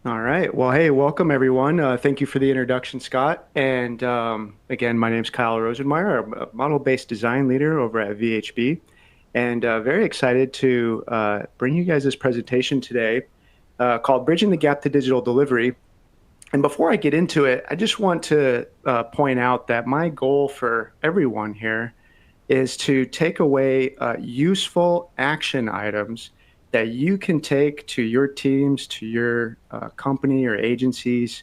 All right. Well, hey, welcome everyone. Thank you for the introduction, Scott. And again, my name is Kyle Rosenmeyer, I'm a model-based design leader over at VHB, and very excited to bring you guys this presentation today called Bridging the Gap to Digital Delivery. And before I get into it, I just want to point out that my goal for everyone here is to take away useful action items that you can take to your teams, to your company or agencies,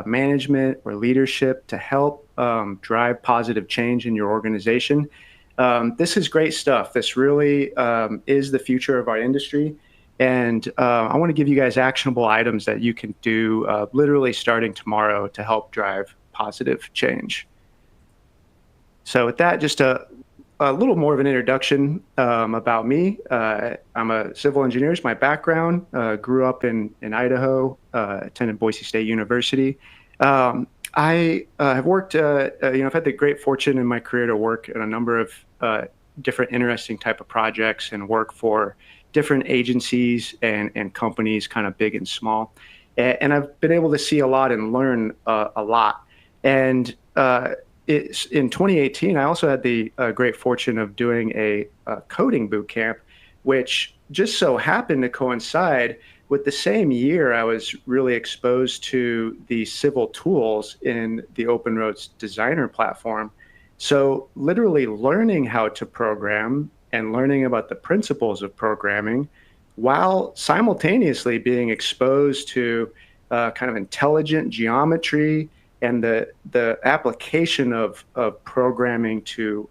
management or leadership to help drive positive change in your organization. This is great stuff. This really is the future of our industry. And I want to give you guys actionable items that you can do literally starting tomorrow to help drive positive change. So with that, just a little more of an introduction about me. I'm a civil engineer is my background. Grew up in Idaho, attended Boise State University. I have worked, I've had the great fortune in my career to work in a number of different interesting type of projects and work for different agencies and companies, kind of big and small. And I've been able to see a lot and learn a lot. And it's in 2018, I also had the great fortune of doing a coding boot camp, which just so happened to coincide with the same year I was really exposed to the civil tools in the Open Roads Designer platform. So, literally learning how to program and learning about the principles of programming while simultaneously being exposed to kind of intelligent geometry and the application of programming to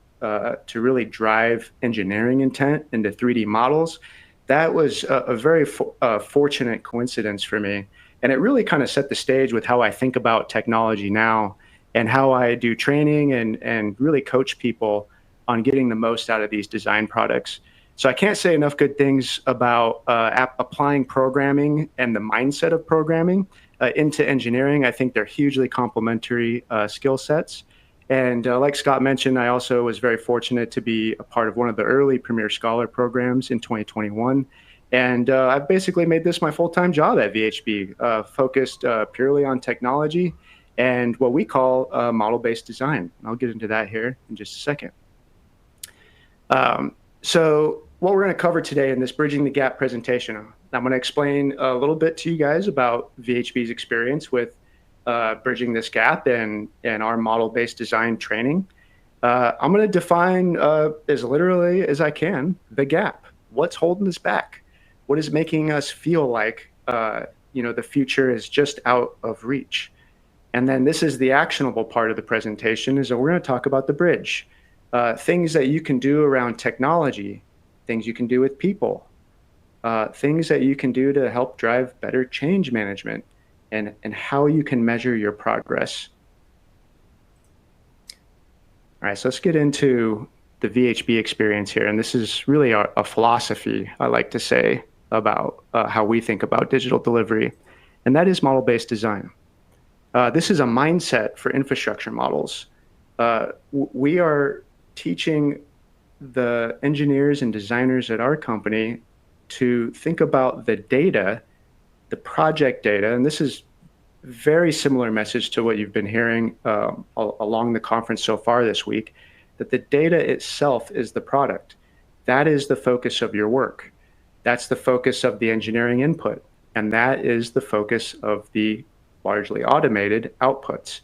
really drive engineering intent into 3D models, that was a very fortunate coincidence for me, and it really kind of set the stage with how I think about technology now and how I do training and really coach people on getting the most out of these design products. So I can't say enough good things about applying programming and the mindset of programming into engineering. I think they're hugely complementary skill sets. And like Scott mentioned, I also was very fortunate to be a part of one of the early Premier Scholar programs in 2021. And I've basically made this my full-time job at VHB, focused purely on technology and what we call model-based design. I'll get into that here in just a second. So what we're going to cover today in this Bridging the Gap presentation, I'm going to explain a little bit to you guys about VHB's experience with bridging this gap and our model-based design training. I'm going to define as literally as I can the gap. What's holding us back? What is making us feel like the future is just out of reach? And then this is the actionable part of the presentation is that we're going to talk about the bridge. Things that you can do around technology, things you can do with people, things that you can do to help drive better change management, and how you can measure your progress. All right, so let's get into the VHB experience here. And this is really a philosophy, I like to say, about how we think about digital delivery, and that is model-based design. This is a mindset for infrastructure models. We are teaching the engineers and designers at our company to think about the data, the project data, and this is very similar message to what you've been hearing along the conference so far this week, that the data itself is the product. That is the focus of your work. That's the focus of the engineering input, and that is the focus of the largely automated outputs.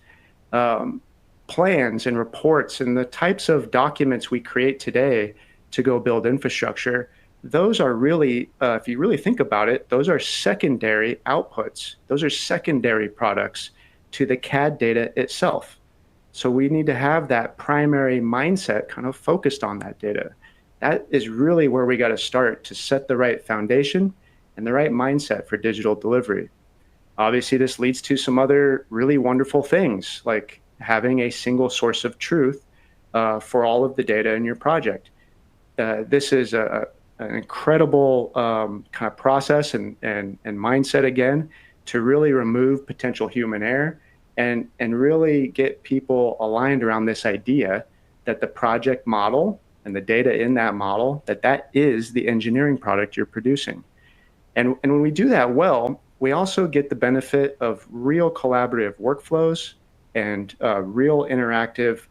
Plans and reports and the types of documents we create today to go build infrastructure, those are really, if you really think about it, those are secondary outputs. Those are secondary products to the CAD data itself. So we need to have that primary mindset kind of focused on that data. That is really where we got to start to set the right foundation and the right mindset for digital delivery. Obviously, this leads to some other really wonderful things, like having a single source of truth for all of the data in your project. This is an incredible kind of process and mindset, again, to really remove potential human error and really get people aligned around this idea that the project model and the data in that model, that is the engineering product you're producing. And when we do that well, we also get the benefit of real collaborative workflows and real interactive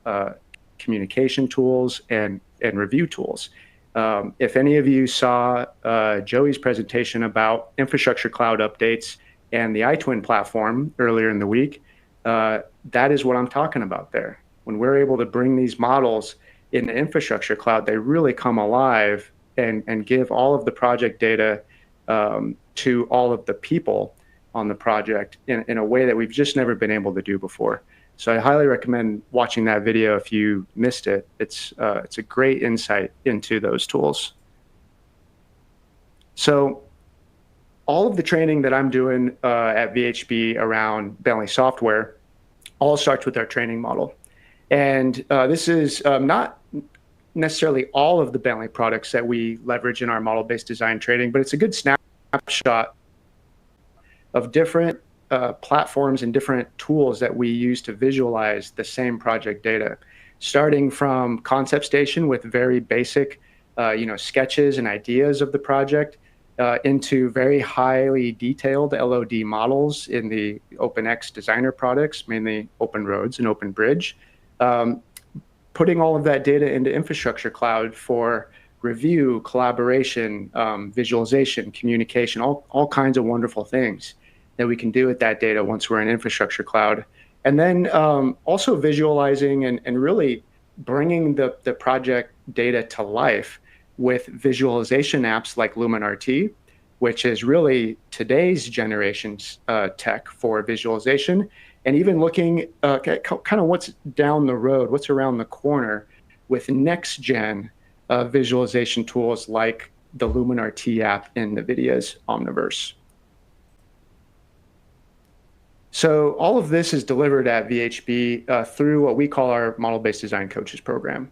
communication tools and review tools. If any of you saw Joey's presentation about infrastructure cloud updates and the iTwin platform earlier in the week, that is what I'm talking about there. When we're able to bring these models in the infrastructure cloud, they really come alive and give all of the project data to all of the people on the project in a way that we've just never been able to do before. So I highly recommend watching that video if you missed it. It's a great insight into those tools. So all of the training that I'm doing at VHB around Bentley software all starts with our training model. And this is not necessarily all of the Bentley products that we leverage in our model-based design training, but it's a good snapshot of different platforms and different tools that we use to visualize the same project data, starting from Concept Station with very basic sketches and ideas of the project, into very highly detailed LOD models in the OpenX Designer products, mainly Open Roads and Open Bridge, putting all of that data into infrastructure cloud for review, collaboration, visualization, communication, all kinds of wonderful things that we can do with that data once we're in infrastructure cloud. And then also visualizing and really bringing the project data to life with visualization apps like LumenRT, which is really today's generation's tech for visualization, and even looking at kind of what's down the road, what's around the corner with next gen visualization tools like the LumenRT app in NVIDIA's Omniverse. So all of this is delivered at VHB through what we call our Model-Based Design Coaches program.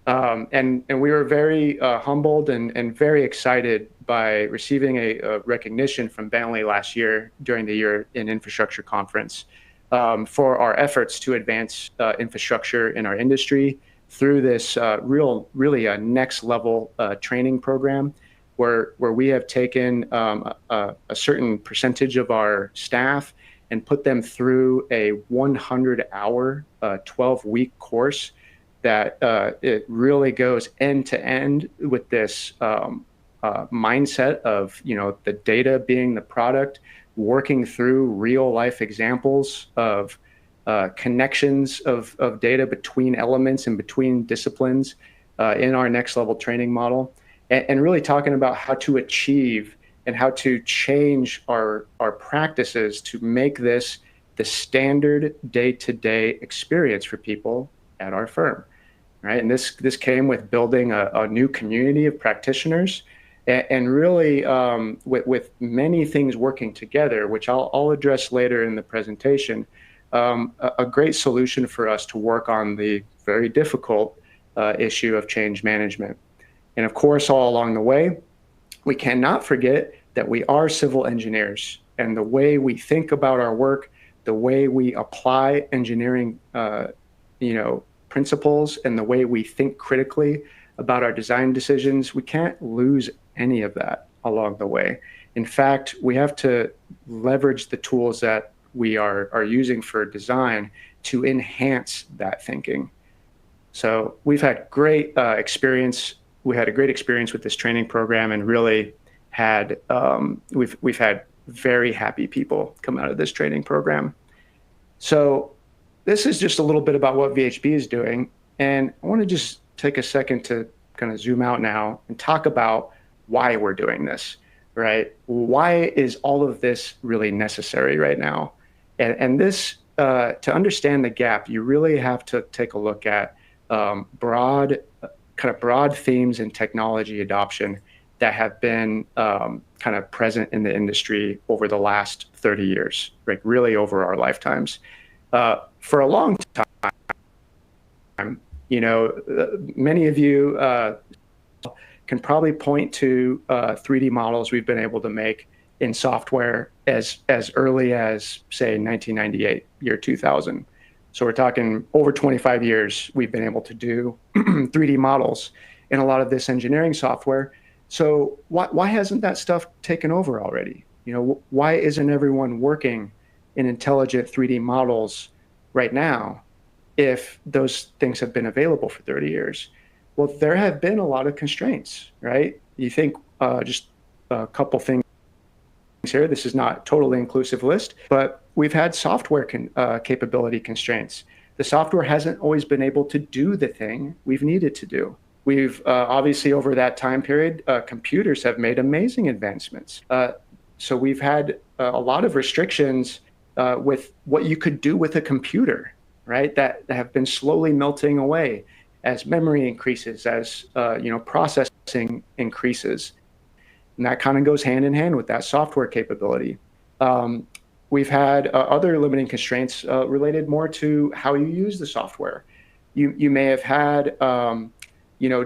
And we were very humbled and very excited by receiving a recognition from Bentley last year during the Year in Infrastructure conference for our efforts to advance infrastructure in our industry through this really a next level training program where we have taken a certain percentage of our staff and put them through a 100-hour, 12-week course that it really goes end to end with this mindset of the data being the product, working through real life examples of connections of data between elements and between disciplines in our next level training model, and really talking about how to achieve and how to change our practices to make this the standard day-to-day experience for people at our firm, right? And this came with building a new community of practitioners and really with many things working together, which I'll address later in the presentation, a great solution for us to work on the very difficult issue of change management. And of course, all along the way, we cannot forget that we are civil engineers, and the way we think about our work, the way we apply engineering principles, and the way we think critically about our design decisions, we can't lose any of that along the way. In fact, we have to leverage the tools that we are using for design to enhance that thinking. So we've had great experience. We had a great experience with this training program, and really had we've had very happy people come out of this training program. So this is just a little bit about what VHB is doing, and I want to just take a second to kind of zoom out now and talk about why we're doing this, right? Why is all of this really necessary right now? And this, to understand the gap, you really have to take a look at broad themes in technology adoption that have been kind of present in the industry over the last 30 years, right? Really over our lifetimes. For a long time, many of you can probably point to 3D models we've been able to make in software as early as, say, 1998, year 2000. So we're talking over 25 years we've been able to do 3D models in a lot of this engineering software. So why hasn't that stuff taken over already, Why isn't everyone working in intelligent 3D models right now if those things have been available for 30 years? Well, there have been a lot of constraints, right? You think just a couple things here. This is not a totally inclusive list, but we've had software capability constraints. The software hasn't always been able to do the thing we've needed to do. We've obviously over that time period, computers have made amazing advancements. So we've had a lot of restrictions with what you could do with a computer, right? That have been slowly melting away as memory increases, as processing increases. And that kind of goes hand in hand with that software capability. We've had other limiting constraints related more to how you use the software. You may have had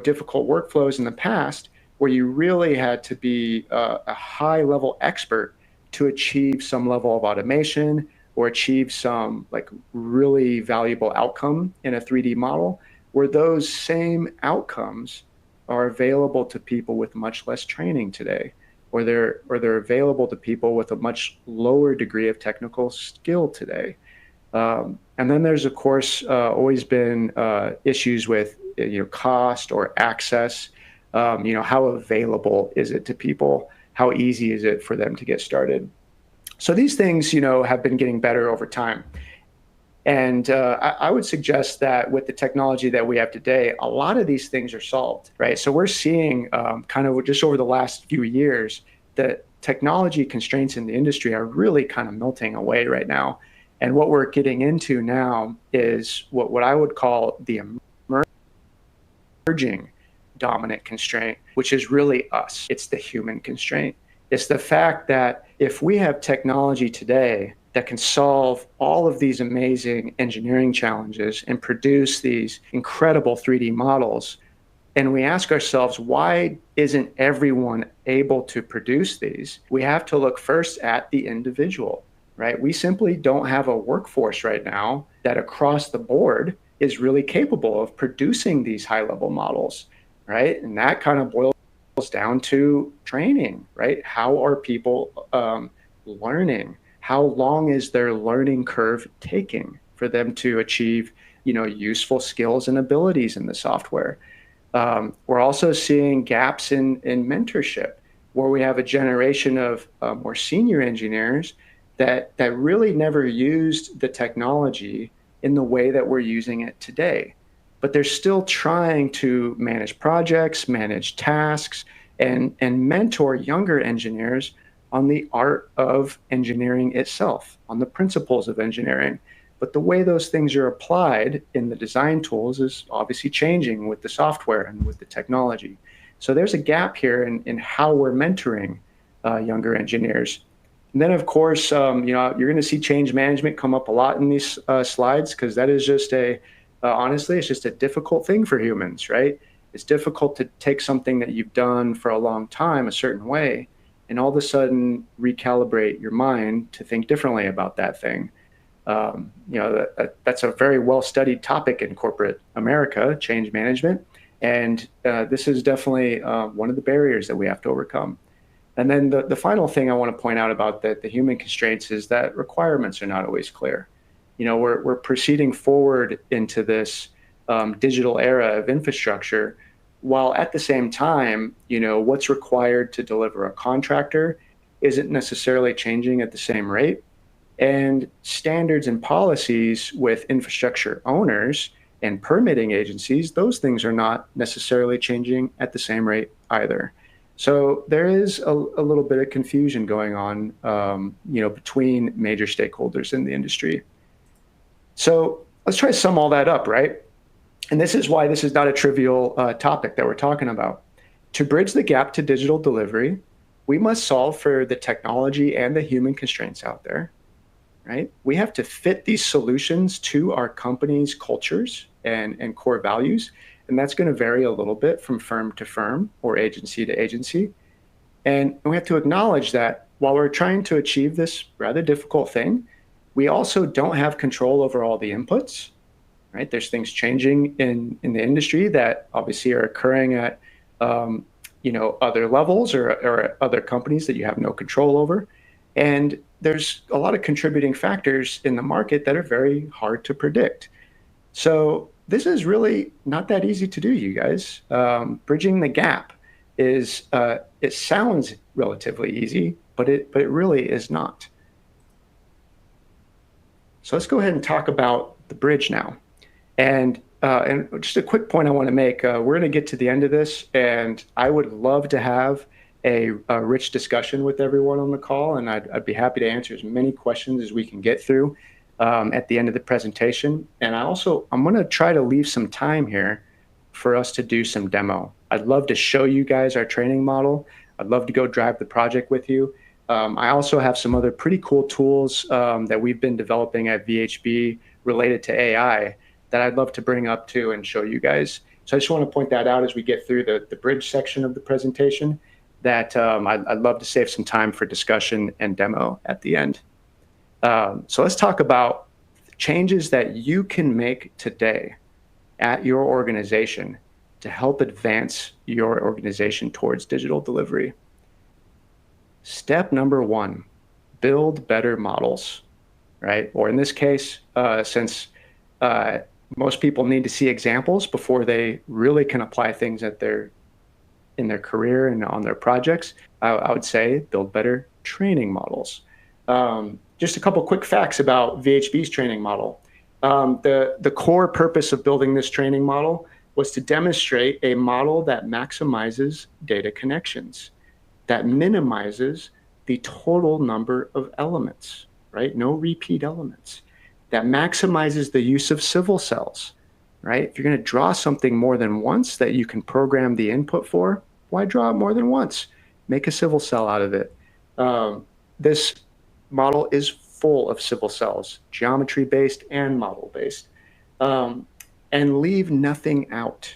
difficult workflows in the past where you really had to be a high level expert to achieve some level of automation or achieve some like really valuable outcome in a 3D model, where those same outcomes are available to people with much less training today, or they're available to people with a much lower degree of technical skill today. And then there's of course always been issues with cost or access. How available is it to people? How easy is it for them to get started? So these things have been getting better over time. And I would suggest that with the technology that we have today, a lot of these things are solved, right? So we're seeing kind of just over the last few years that technology constraints in the industry are really kind of melting away right now. And what we're getting into now is what I would call the emerging dominant constraint, which is really us. It's the human constraint. It's the fact that if we have technology today that can solve all of these amazing engineering challenges and produce these incredible 3D models, and we ask ourselves, why isn't everyone able to produce these? We have to look first at the individual, right? We simply don't have a workforce right now that across the board is really capable of producing these high-level models, right? And that kind of boils down to training, right? How are people learning? How long is their learning curve taking for them to achieve, useful skills and abilities in the software? We're also seeing gaps in mentorship, where we have a generation of more senior engineers that really never used the technology in the way that we're using it today. But they're still trying to manage projects, manage tasks, and mentor younger engineers on the art of engineering itself, on the principles of engineering. But the way those things are applied in the design tools is obviously changing with the software and with the technology. So there's a gap here in how we're mentoring younger engineers. And then, of course, you're going to see change management come up a lot in these slides, because that is just honestly, it's just a difficult thing for humans, right? It's difficult to take something that you've done for a long time a certain way and all of a sudden recalibrate your mind to think differently about that thing. That's a very well-studied topic in corporate America, change management. And this is definitely one of the barriers that we have to overcome. And then the final thing I want to point out about the human constraints is that requirements are not always clear. We're proceeding forward into this digital era of infrastructure, while at the same time, what's required to deliver a contractor isn't necessarily changing at the same rate. And standards and policies with infrastructure owners and permitting agencies, those things are not necessarily changing at the same rate either. So there is a little bit of confusion going on, between major stakeholders in the industry. So let's try to sum all that up, right? And this is why this is not a trivial topic that we're talking about. To bridge the gap to digital delivery, we must solve for the technology and the human constraints out there, right? We have to fit these solutions to our company's cultures and core values. And that's going to vary a little bit from firm to firm or agency to agency. And we have to acknowledge that while we're trying to achieve this rather difficult thing, we also don't have control over all the inputs, right? There's things changing in the industry that obviously are occurring at other levels or other companies that you have no control over. And there's a lot of contributing factors in the market that are very hard to predict. So this is really not that easy to do, you guys. Bridging the gap it sounds relatively easy, but it really is not. So let's go ahead and talk about the bridge now. And just a quick point I want to make, we're going to get to the end of this, and I would love to have a rich discussion with everyone on the call, and I'd be happy to answer as many questions as we can get through at the end of the presentation. And I'm going to try to leave some time here for us to do some demo. I'd love to show you guys our training model. I'd love to go drive the project with you. I also have some other pretty cool tools that we've been developing at VHB related to AI that I'd love to bring up too and show you guys. So I just want to point that out as we get through the bridge section of the presentation, that I'd love to save some time for discussion and demo at the end. So let's talk about changes that you can make today at your organization to help advance your organization towards digital delivery. Step number one, build better models, right? Or in this case, since most people need to see examples before they really can apply things in their career and on their projects, I would say build better training models. Just a couple quick facts about VHB's training model. The core purpose of building this training model was to demonstrate a model that maximizes data connections, that minimizes the total number of elements, right? No repeat elements. That maximizes the use of civil cells, right? If you're going to draw something more than once that you can program the input for, why draw it more than once? Make a civil cell out of it. This model is full of civil cells, geometry-based and model-based, and leave nothing out.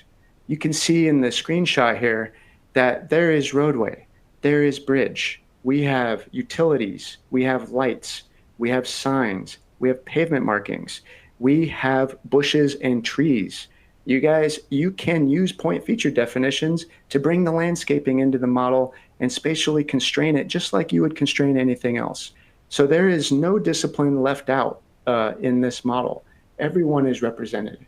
You can see in the screenshot here that there is roadway, there is bridge, we have utilities, we have lights, we have signs, we have pavement markings, we have bushes and trees. You guys, you can use point feature definitions to bring the landscaping into the model and spatially constrain it just like you would constrain anything else. So there is no discipline left out in this model. Everyone is represented.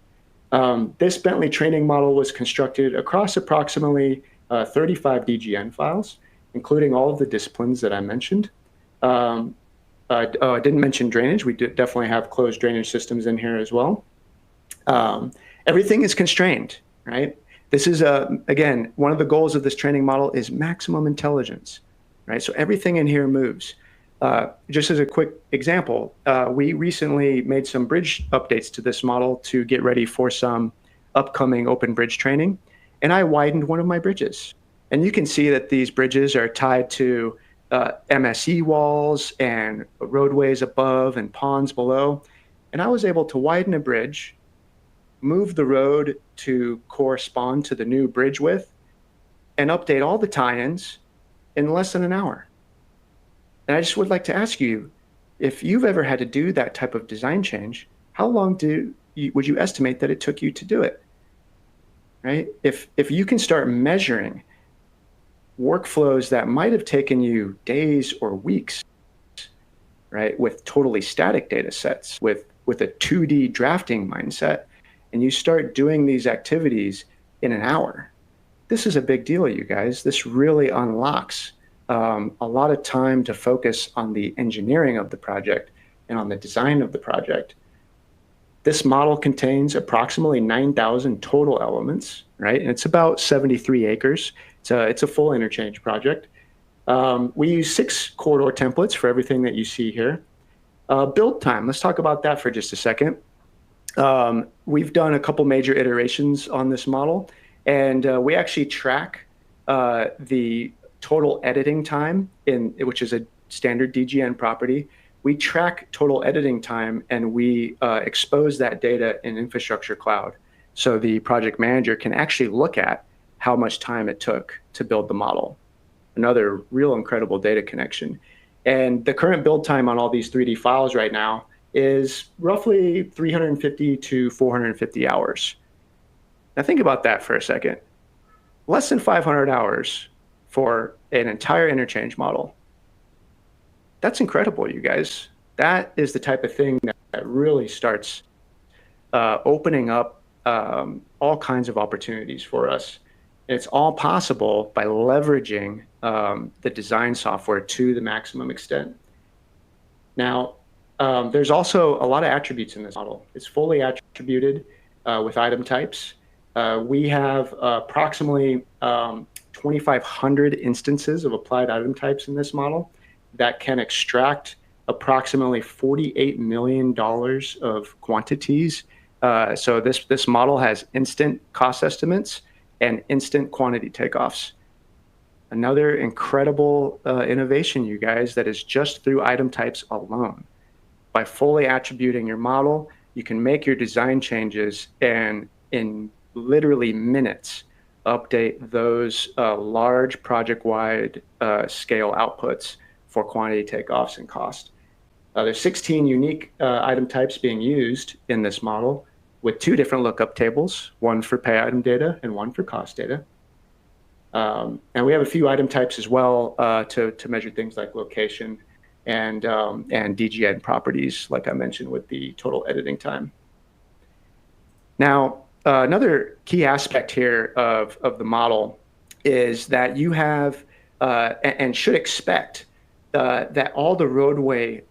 This Bentley training model was constructed across approximately 35 DGN files, including all of the disciplines that I mentioned. I didn't mention drainage. We definitely have closed drainage systems in here as well. Everything is constrained, right? This is, again, one of the goals of this training model is maximum intelligence, right? So everything in here moves. Just as a quick example, we recently made some bridge updates to this model to get ready for some upcoming open bridge training, and I widened one of my bridges. And you can see that these bridges are tied to MSE walls and roadways above and ponds below. And I was able to widen a bridge, move the road to correspond to the new bridge width, and update all the tie-ins in less than an hour. And I just would like to ask you, if you've ever had to do that type of design change, how long would you estimate that it took you to do it? Right? If you can start measuring workflows that might have taken you days or weeks, right, with totally static data sets, with a 2D drafting mindset, and you start doing these activities in an hour, this is a big deal, you guys. This really unlocks a lot of time to focus on the engineering of the project and on the design of the project. This model contains approximately 9,000 total elements, right? And it's about 73 acres. It's a full interchange project. We use 6 corridor templates for everything that you see here. Build time, let's talk about that for just a second. We've done a couple major iterations on this model, and we actually track the total editing time, which is a standard DGN property. We track total editing time, and we expose that data in Infrastructure Cloud. So the project manager can actually look at how much time it took to build the model. Another real incredible data connection. And the current build time on all these 3D files right now is roughly 350 to 450 hours. Now think about that for a second. Less than 500 hours for an entire interchange model. That's incredible, you guys. That is the type of thing that really starts opening up all kinds of opportunities for us. And it's all possible by leveraging the design software to the maximum extent. Now, there's also a lot of attributes in this model. It's fully attributed with item types. We have approximately 2,500 instances of applied item types in this model that can extract approximately $48 million of quantities. So this model has instant cost estimates and instant quantity takeoffs. Another incredible innovation, you guys, that is just through item types alone. By fully attributing your model, you can make your design changes and in literally minutes update those large project-wide scale outputs for quantity takeoffs and cost. There's 16 unique item types being used in this model with 2 different lookup tables, one for pay item data and one for cost data. And we have a few item types as well to measure things like location and DGN properties, like I mentioned, with the total editing time. Now, another key aspect here of the model is that you have and should expect that all the roadway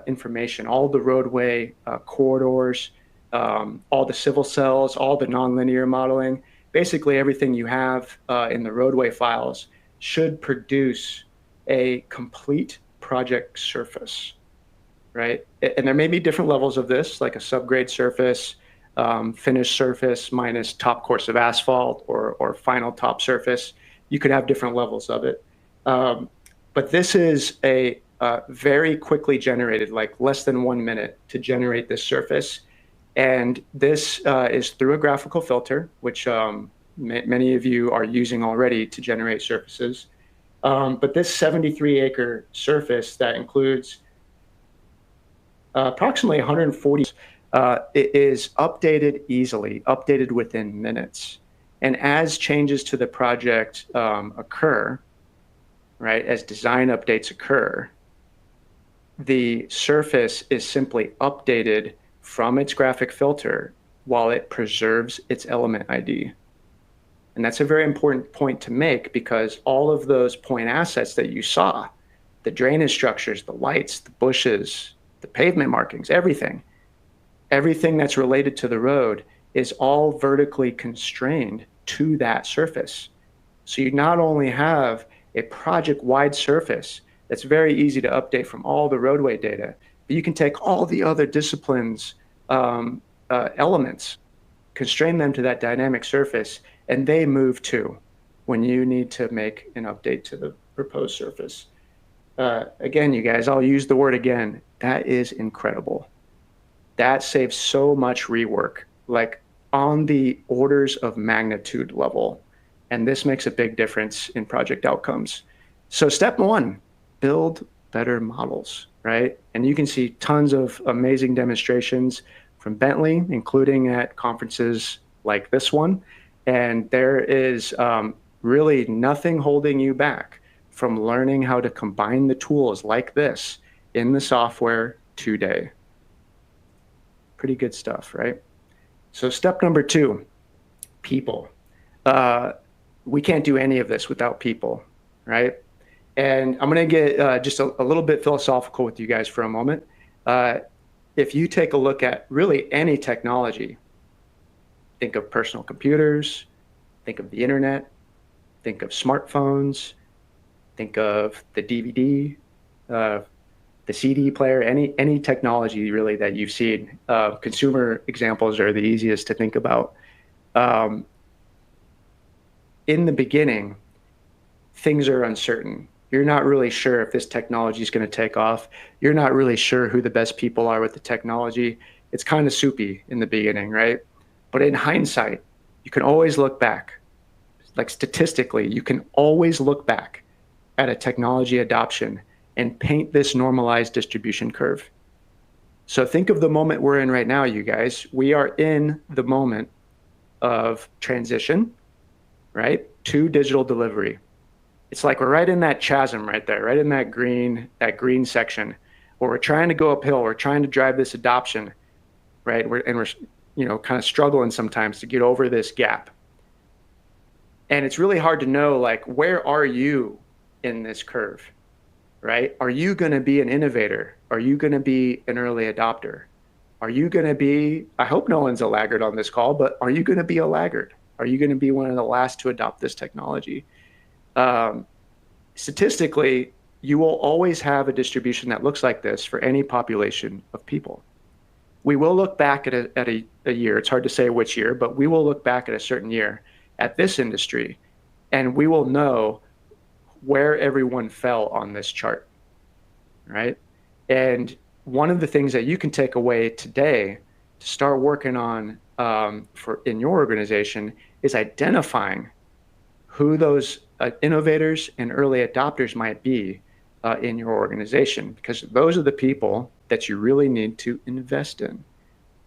information, all the roadway corridors, all the civil cells, all the nonlinear modeling, basically everything you have in the roadway files should produce a complete project surface, right? And there may be different levels of this, like a subgrade surface, finished surface minus top course of asphalt, or final top surface. You could have different levels of it. But this is a very quickly generated, like less than 1 minute to generate this surface. And this is through a graphical filter, which many of you are using already to generate surfaces. But this 73-acre surface that includes approximately 140, it is updated easily, updated within minutes. And as changes to the project occur, right, as design updates occur, the surface is simply updated from its graphic filter while it preserves its element ID. And that's a very important point to make, because all of those point assets that you saw, the drainage structures, the lights, the bushes, the pavement markings, everything that's related to the road is all vertically constrained to that surface. So you not only have a project-wide surface that's very easy to update from all the roadway data, but you can take all the other disciplines' elements, constrain them to that dynamic surface, and they move too when you need to make an update to the proposed surface. Again, you guys, I'll use the word again. That is incredible. That saves so much rework, like on the orders of magnitude level. And this makes a big difference in project outcomes. So step 1, build better models, right? And you can see tons of amazing demonstrations from Bentley, including at conferences like this one. And there is really nothing holding you back from learning how to combine the tools like this in the software today. Pretty good stuff, right? So step number 2, people. We can't do any of this without people, right? And I'm going to get just a little bit philosophical with you guys for a moment. If you take a look at really any technology, think of personal computers, think of the internet, think of smartphones, think of the DVD, the CD player, any technology really that you've seen. Consumer examples are the easiest to think about. In the beginning, things are uncertain. You're not really sure if this technology is going to take off. You're not really sure who the best people are with the technology. It's kind of soupy in the beginning, right? But in hindsight, you can always look back. Like statistically, you can always look back at a technology adoption and paint this normalized distribution curve. So think of the moment we're in right now, you guys. We are in the moment of transition, right, to digital delivery. It's like we're right in that chasm right there, right in that green section where we're trying to go uphill. We're trying to drive this adoption, right? We're kind of struggling sometimes to get over this gap. And it's really hard to know, like, where are you in this curve, right? Are you going to be an innovator? Are you going to be an early adopter? Are you going to be, I hope no one's a laggard on this call, but are you going to be a laggard? Are you going to be one of the last to adopt this technology? Um, Statistically, you will always have a distribution that looks like this for any population of people. We will look back at a year. It's hard to say which year, but we will look back at a certain year at this industry, and we will know where everyone fell on this chart, right? And one of the things that you can take away today to start working on for in your organization is identifying who those innovators and early adopters might be in your organization, because those are the people that you really need to invest in,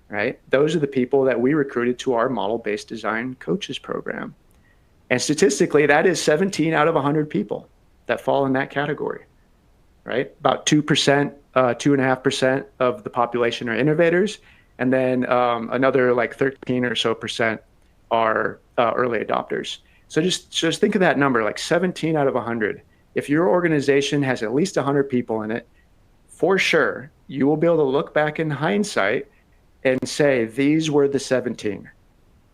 right? Those are the people that we recruited to our model-based design coaches program. And statistically, that is 17 out of 100 people that fall in that category, right? About 2%, 2.5% of the population are innovators. And then another like 13 or so percent are early adopters. So just think of that number, like 17 out of 100. If your organization has at least 100 people in it, for sure, you will be able to look back in hindsight and say, these were the 17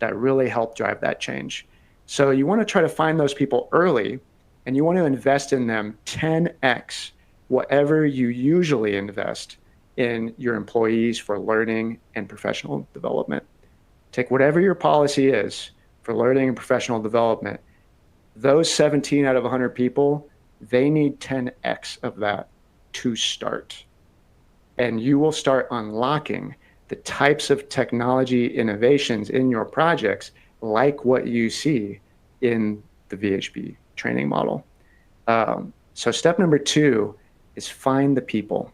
that really helped drive that change. So you want to try to find those people early, and you want to invest in them 10x whatever you usually invest in your employees for learning and professional development. Take whatever your policy is for learning and professional development. Those 17 out of 100 people, they need 10x of that to start. And you will start unlocking the types of technology innovations in your projects like what you see in the VHP training model. So step number 2 is find the people,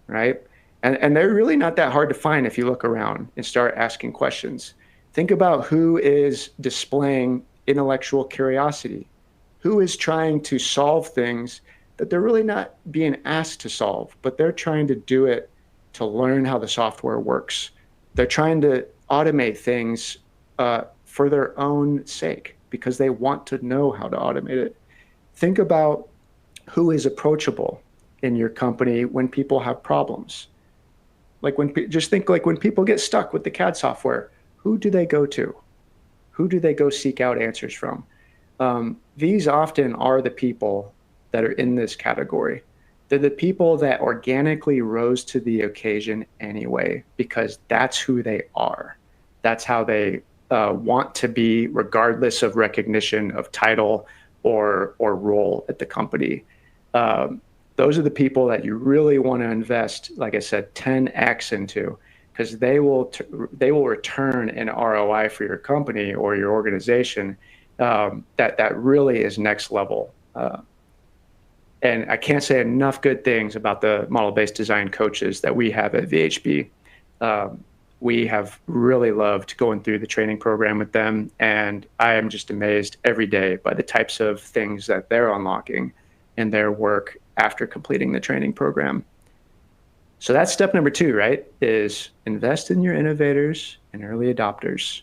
right? And they're really not that hard to find if you look around and start asking questions. Think about who is displaying intellectual curiosity, who is trying to solve things that they're really not being asked to solve, but they're trying to do it to learn how the software works. They're trying to automate things for their own sake because they want to know how to automate it. Think about who is approachable in your company when people have problems. Just think like when people get stuck with the CAD software, who do they go to? Who do they go seek out answers from? These often are the people that are in this category. They're the people that organically rose to the occasion anyway, because that's who they are. That's how they want to be, regardless of recognition of title or role at the company. Those are the people that you really want to invest, like I said, 10x into, because they will return an ROI for your company or your organization that really is next level. And I can't say enough good things about the model-based design coaches that we have at VHB. We have really loved going through the training program with them, and I am just amazed every day by the types of things that they're unlocking in their work after completing the training program. So that's step number 2, right? Is invest in your innovators and early adopters.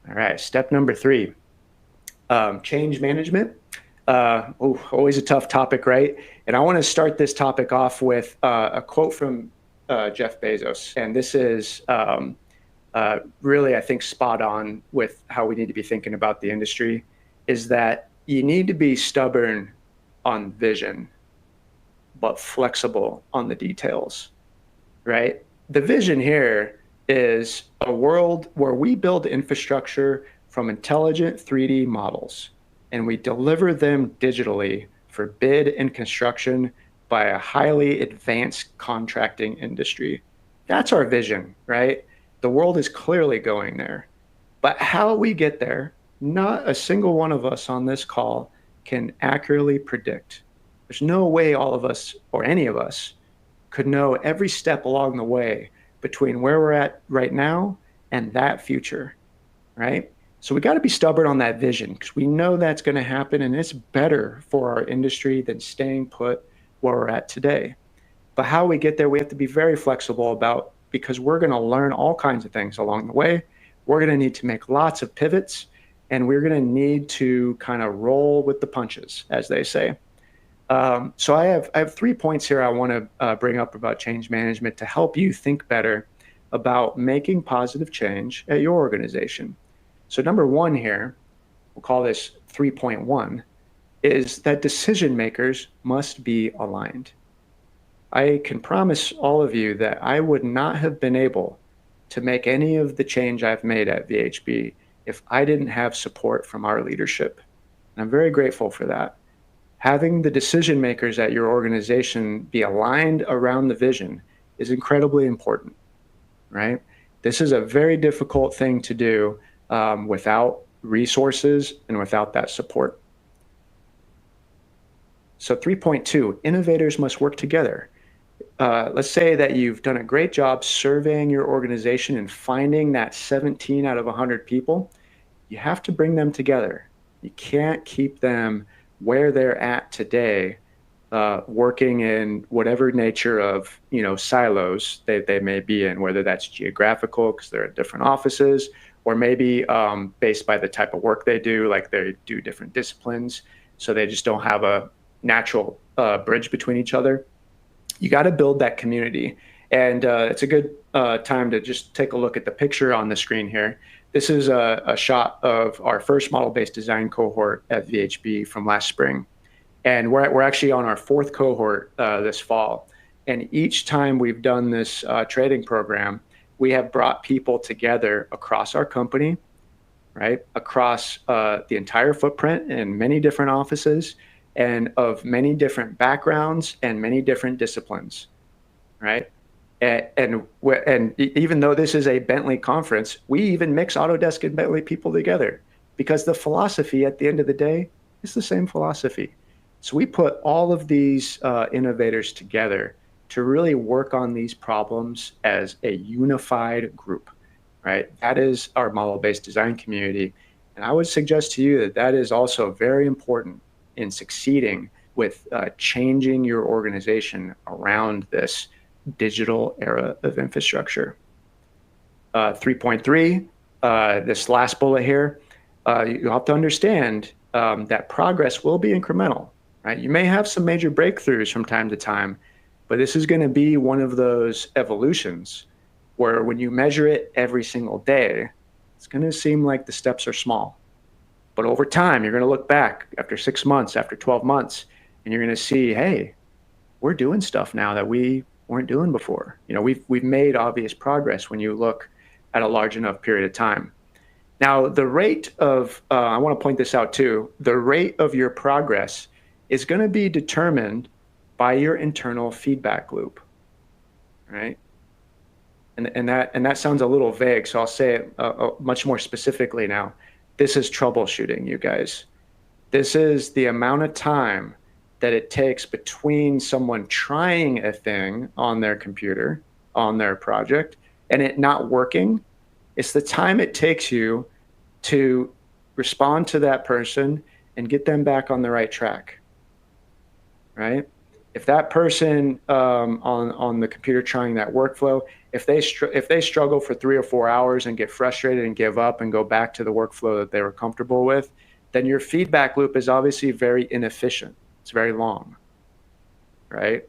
All right, step number 3, change management. Always a tough topic, right? And I want to start this topic off with a quote from Jeff Bezos. And this is really, I think, spot on with how we need to be thinking about the industry, is that you need to be stubborn on vision, but flexible on the details, right? The vision here is a world where we build infrastructure from intelligent 3D models, and we deliver them digitally for bid and construction by a highly advanced contracting industry. That's our vision, right? The world is clearly going there. But how we get there, not a single one of us on this call can accurately predict. There's no way all of us or any of us could know every step along the way between where we're at right now and that future, right? So we got to be stubborn on that vision because we know that's going to happen and it's better for our industry than staying put where we're at today. But how we get there, we have to be very flexible about because we're going to learn all kinds of things along the way. We're going to need to make lots of pivots and we're going to need to kind of roll with the punches, as they say. So I have 3 points here I want to bring up about change management to help you think better about making positive change at your organization. So number one here, we'll call this 3.1, is that decision makers must be aligned. I can promise all of you that I would not have been able to make any of the change I've made at VHB if I didn't have support from our leadership. And I'm very grateful for that. Having the decision makers at your organization be aligned around the vision is incredibly important, right? This is a very difficult thing to do without resources and without that support. So 3.2, innovators must work together. Let's say that you've done a great job surveying your organization and finding that 17 out of 100 people. You have to bring them together. You can't keep them where they're at today, working in whatever nature of silos they may be in, whether that's geographical because they're in different offices, or maybe based by the type of work they do, like they do different disciplines, so they just don't have a natural bridge between each other. You got to build that community. And it's a good time to just take a look at the picture on the screen here. This is a shot of our first model-based design cohort at VHB from last spring. And we're actually on our fourth cohort this fall. And each time we've done this training program, we have brought people together across our company, right? Across the entire footprint in many different offices and of many different backgrounds and many different disciplines, right? And even though this is a Bentley conference, we even mix Autodesk and Bentley people together because the philosophy at the end of the day is the same philosophy. So we put all of these innovators together to really work on these problems as a unified group, right? That is our model-based design community. And I would suggest to you that that is also very important in succeeding with changing your organization around this digital era of infrastructure. 3.3, this last bullet here, you have to understand that progress will be incremental, right? You may have some major breakthroughs from time to time, but this is going to be one of those evolutions where when you measure it every single day, it's going to seem like the steps are small. But over time, you're going to look back after 6 months, after 12 months, and you're going to see, hey, we're doing stuff now that we weren't doing before. We've made obvious progress when you look at a large enough period of time. Now, the rate of, I want to point this out too, the rate of your progress is going to be determined by your internal feedback loop, right? And that sounds a little vague, so I'll say it much more specifically now. This is troubleshooting, you guys. This is the amount of time that it takes between someone trying a thing on their computer, on their project, and it not working. It's the time it takes you to respond to that person and get them back on the right track, right? If that person on the computer trying that workflow, if they struggle for 3 or 4 hours and get frustrated and give up and go back to the workflow that they were comfortable with, then your feedback loop is obviously very inefficient. It's very long, right?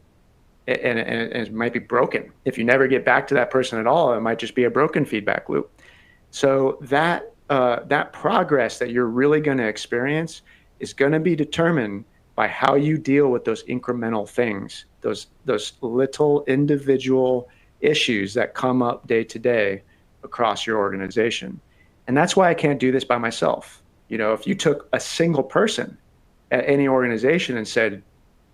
And it might be broken. If you never get back to that person at all, it might just be a broken feedback loop. So that progress that you're really going to experience is going to be determined by how you deal with those incremental things, those little individual issues that come up day to day across your organization. And that's why I can't do this by myself. If you took a single person at any organization and said,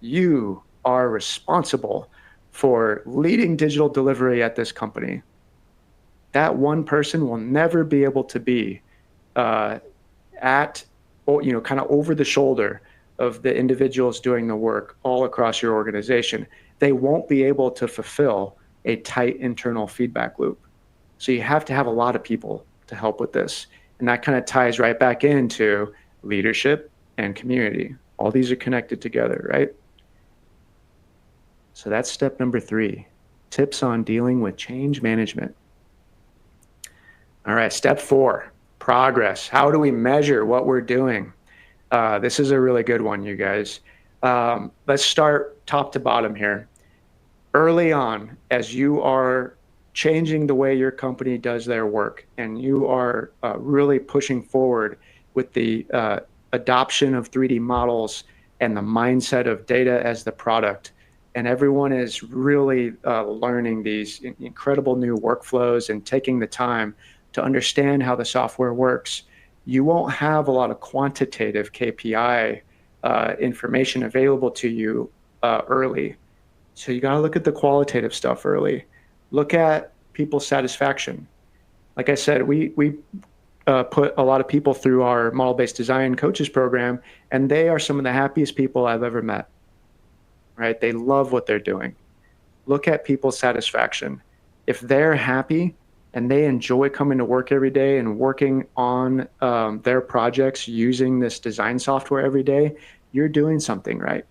you are responsible for leading digital delivery at this company, that one person will never be able to be kind of over the shoulder of the individuals doing the work all across your organization. They won't be able to fulfill a tight internal feedback loop. So you have to have a lot of people to help with this. And that kind of ties right back into leadership and community. All these are connected together, right? So that's step number 3, tips on dealing with change management. All right, step 4, progress. How do we measure what we're doing? This is a really good one, you guys. Let's start top to bottom here. Early on, as you are changing the way your company does their work and you are really pushing forward with the adoption of 3D models and the mindset of data as the product, and everyone is really learning these incredible new workflows and taking the time to understand how the software works, you won't have a lot of quantitative KPI information available to you early. So you got to look at the qualitative stuff early. Look at people's satisfaction. Like I said, we put a lot of people through our model-based design coaches program, and they are some of the happiest people I've ever met, right? They love what they're doing. Look at people's satisfaction. If they're happy and they enjoy coming to work every day and working on their projects using this design software every day, you're doing something right.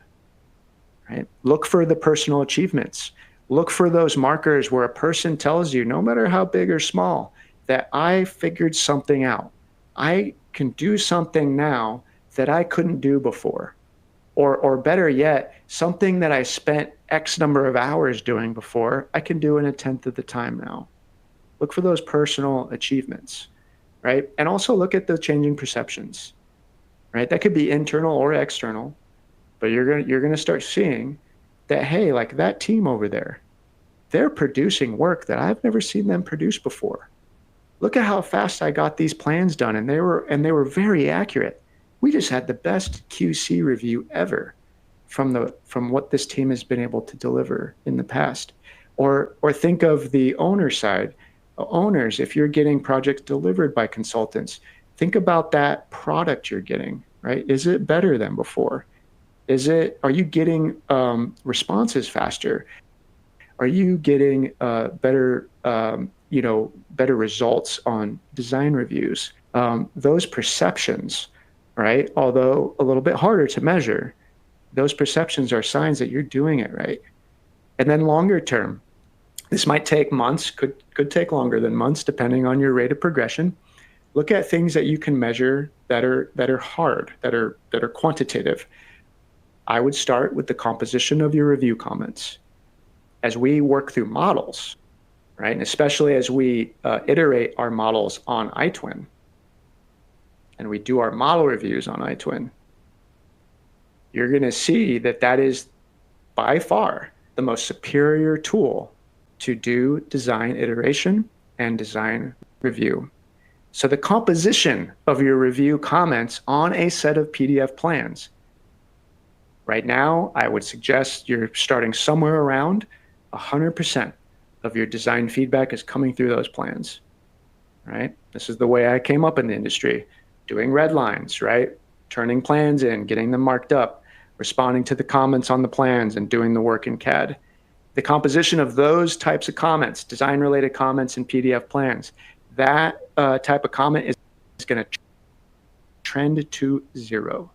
Right? Look for the personal achievements. Look for those markers where a person tells you, no matter how big or small, that I figured something out. I can do something now that I couldn't do before. Or better yet, something that I spent X number of hours doing before, I can do in 1/10 of the time now. Look for those personal achievements, right? And also look at the changing perceptions, right? That could be internal or external, but you're gonna start seeing that, hey, like that team over there, they're producing work that I've never seen them produce before. Look at how fast I got these plans done, and they were very accurate. We just had the best QC review ever from what this team has been able to deliver in the past. Or think of the owner side. Owners, if you're getting projects delivered by consultants, think about that product you're getting, right? Is it better than before? Are you getting responses faster? Are you getting better results on design reviews? Those perceptions, right? Although a little bit harder to measure, those perceptions are signs that you're doing it right. And then longer term, this might take months, could take longer than months, depending on your rate of progression. Look at things that you can measure that are hard, that are quantitative. I would start with the composition of your review comments. As we work through models, right, and especially as we iterate our models on iTwin, and we do our model reviews on iTwin, you're going to see that is by far the most superior tool to do design iteration and design review. So the composition of your review comments on a set of PDF plans, right now, I would suggest you're starting somewhere around 100% of your design feedback is coming through those plans, right? This is the way I came up in the industry, doing red lines, right? Turning plans in, getting them marked up, responding to the comments on the plans, and doing the work in CAD. The composition of those types of comments, design-related comments in PDF plans, that type of comment is going to trend to 0.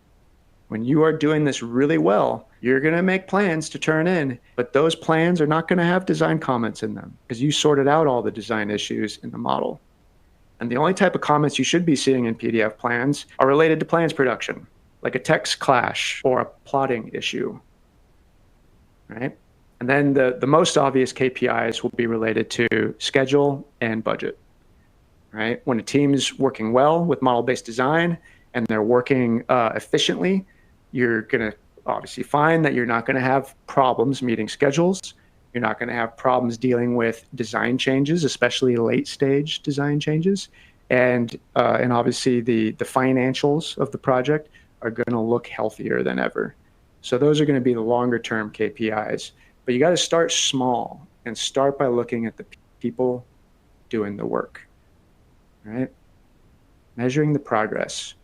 When you are doing this really well, you're going to make plans to turn in, but those plans are not going to have design comments in them because you sorted out all the design issues in the model. And the only type of comments you should be seeing in PDF plans are related to plans production, like a text clash or a plotting issue, right? And then the most obvious KPIs will be related to schedule and budget, right? When a team is working well with model-based design and they're working efficiently, you're going to obviously find that you're not going to have problems meeting schedules. You're not going to have problems dealing with design changes, especially late-stage design changes. And obviously the financials of the project are going to look healthier than ever. So those are going to be the longer-term KPIs. But you got to start small and start by looking at the people doing the work, right? Measuring the progress.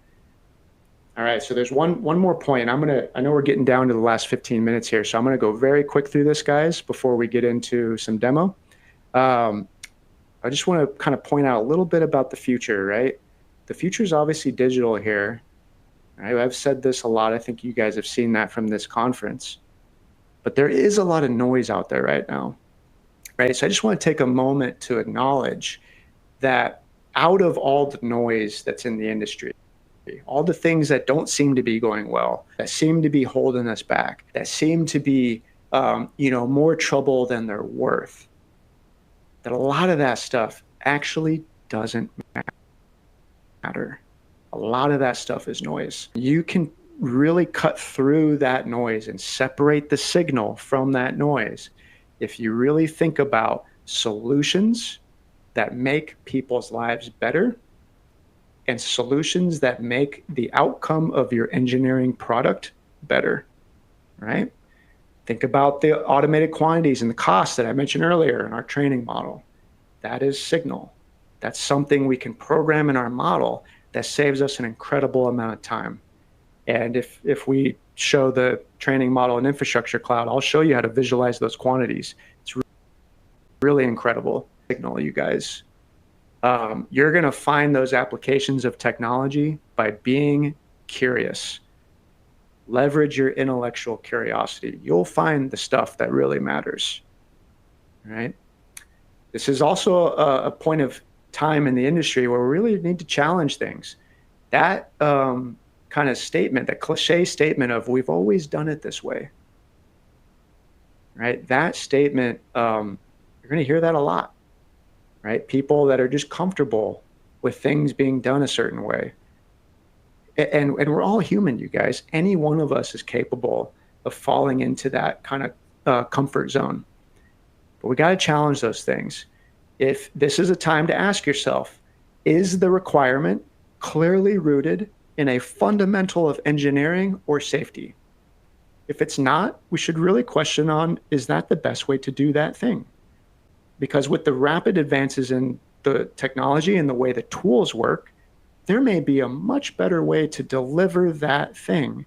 All right, so there's one more point. I know we're getting down to the last 15 minutes here, so I'm gonna go very quick through this, guys, before we get into some demo. I just want to kind of point out a little bit about the future, right? the future is obviously digital here. Right? I've said this a lot. I think you guys have seen that from this conference. But there is a lot of noise out there right now. Right? So I just want to take a moment to acknowledge that out of all the noise that's in the industry, all the things that don't seem to be going well, that seem to be holding us back, that seem to be more trouble than they're worth, that a lot of that stuff actually doesn't matter. A lot of that stuff is noise. You can really cut through that noise and separate the signal from that noise if you really think about solutions that make people's lives better and solutions that make the outcome of your engineering product better, right? Think about the automated quantities and the costs that I mentioned earlier in our training model. That is signal. That's something we can program in our model that saves us an incredible amount of time. And if we show the training model in Infrastructure Cloud, I'll show you how to visualize those quantities. It's really incredible signal, you guys. You're going to find those applications of technology by being curious. Leverage your intellectual curiosity. You'll find the stuff that really matters, right? This is also a point of time in the industry where we really need to challenge things. That kind of statement, that cliche statement of we've always done it this way, right? That statement, you're going to hear that a lot, right? People that are just comfortable with things being done a certain way. And we're all human, you guys. Any one of us is capable of falling into that kind of comfort zone. But we got to challenge those things. If this is a time to ask yourself, is the requirement clearly rooted in a fundamental of engineering or safety? If it's not, we should really question on, is that the best way to do that thing? Because with the rapid advances in the technology and the way the tools work, there may be a much better way to deliver that thing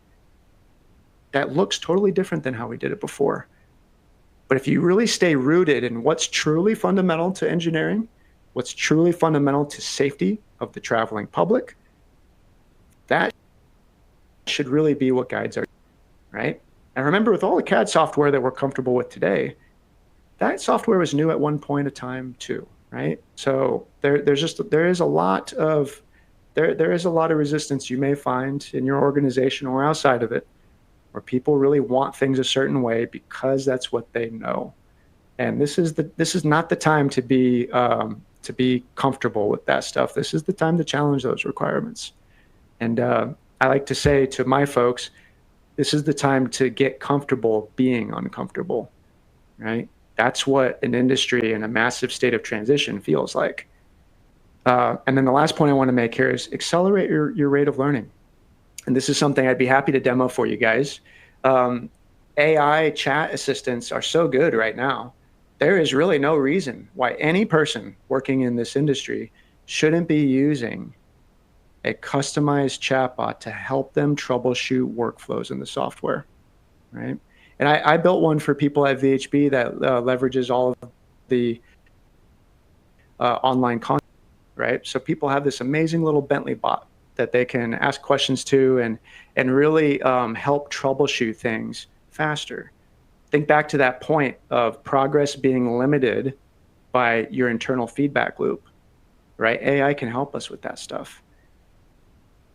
that looks totally different than how we did it before. But if you really stay rooted in what's truly fundamental to engineering, what's truly fundamental to safety of the traveling public, that should really be what guides our, right? And remember, with all the CAD software that we're comfortable with today, that software was new at one point in time too, right? So there is a lot of resistance you may find in your organization or outside of it, where people really want things a certain way because that's what they know. And this is not the time to be comfortable with that stuff. This is the time to challenge those requirements. And I like to say to my folks, this is the time to get comfortable being uncomfortable, right? That's what an industry in a massive state of transition feels like. And then the last point I want to make here is accelerate your rate of learning. And this is something I'd be happy to demo for you guys. AI chat assistants are so good right now. There is really no reason why any person working in this industry shouldn't be using a customized chatbot to help them troubleshoot workflows in the software, right? And I built one for people at VHB that leverages all of the online content, right? So people have this amazing little Bentley bot that they can ask questions to and really help troubleshoot things faster. Think back to that point of progress being limited by your internal feedback loop, right? AI can help us with that stuff.